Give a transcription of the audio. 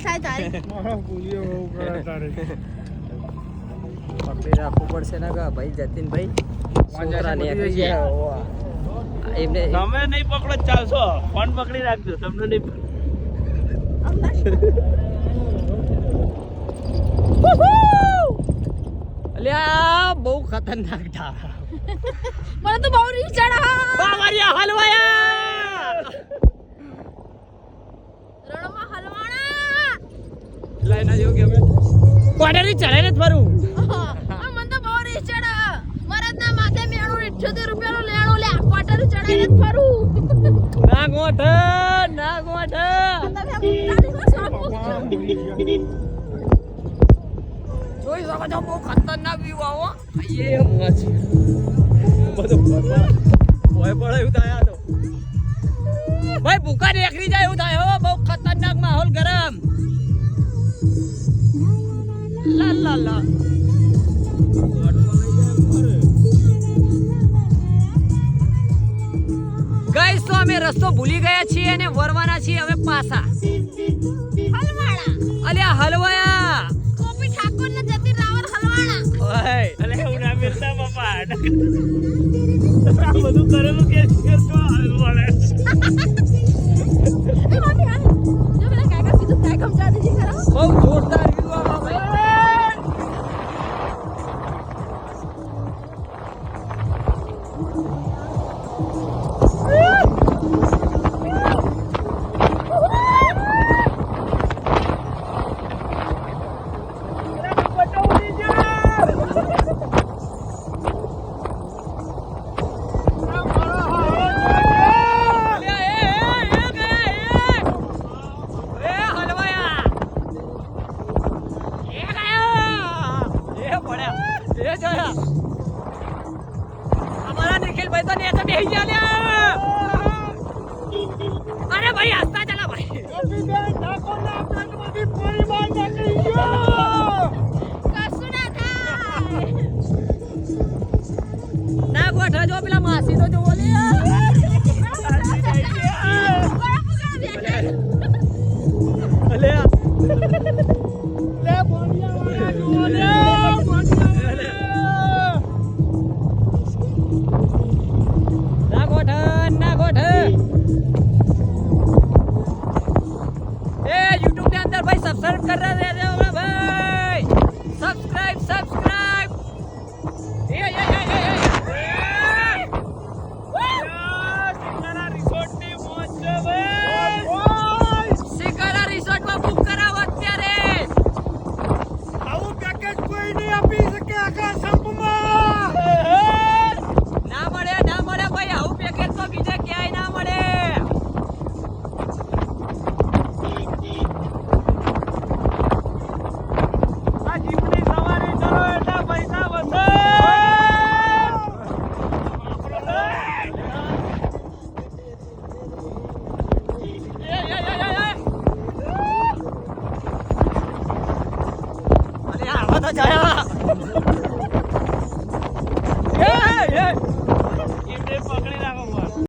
થાય તારે પકડી રાખવું પડશે ને ભાઈ જતીનભાઈ છોકરા ને એમને તમે નહીં પકડો ચાલશો ફોન પકડી રાખજો તમને નહીં અલ્યા બહુ ખતરનાક ઢાળા મને તો બહુ રીસ ચડા બાવરિયા હલવાયા રણમાં હલવાણા લાઈન આજો કે અમે કોડરી ચડે ને ફરું મને તો બહુ રીસ ચડા મરદના માથે મેણું 78 રૂપિયાનું લેણું લે કોટરી ચડાઈને ફરું ના ગોઠ જોઈ શકો છો બહુ ખતરનાક વ્યૂ આવો એ મજ બધું ભય પડે એવું થાય તો ભાઈ ભૂકા નીકળી જાય એવું થાય હો બહુ ખતરનાક માહોલ ગરમ લા લા લા ગાઈસ તો અમે રસ્તો ભૂલી ગયા છીએ અને વરવાના છીએ હવે પાછા હલવાણા અલ્યા હલવાયા કોપી ઠાકોર ને જતી રાવર હલવાણા ઓય અલે હું ના મિલતા બાપા આ બધું કરેલું કે તો હાલવાળે એ મામી આ જો પેલા કાકા કીધું કાય સમજા દેજે ખરા બહુ જોરદાર વ્યૂ આવા ભાઈ हमारा निखिल भाई तो नहीं ऐसा बेही जा अरे भाई हंसता चला भाई ना गोठा जो पेला मासी तो जो बोली अले ले बोलिया वाला जो ले भाई सब्सक्राइब कर रहे थे भाई सब्सक्राइब ये સિકારા રિસોર્ટ ની મોજ છે ભાઈ સિકારા રિસોર્ટ માં બુક કરાવો અત્યારે આવું પેકેજ કોઈ નહીં આપી શકે આખા સંપમાં ના મળે ભાઈ આવું પેકેજ તો બીજે ક્યાંય ના મળે અરે આવા તો જાય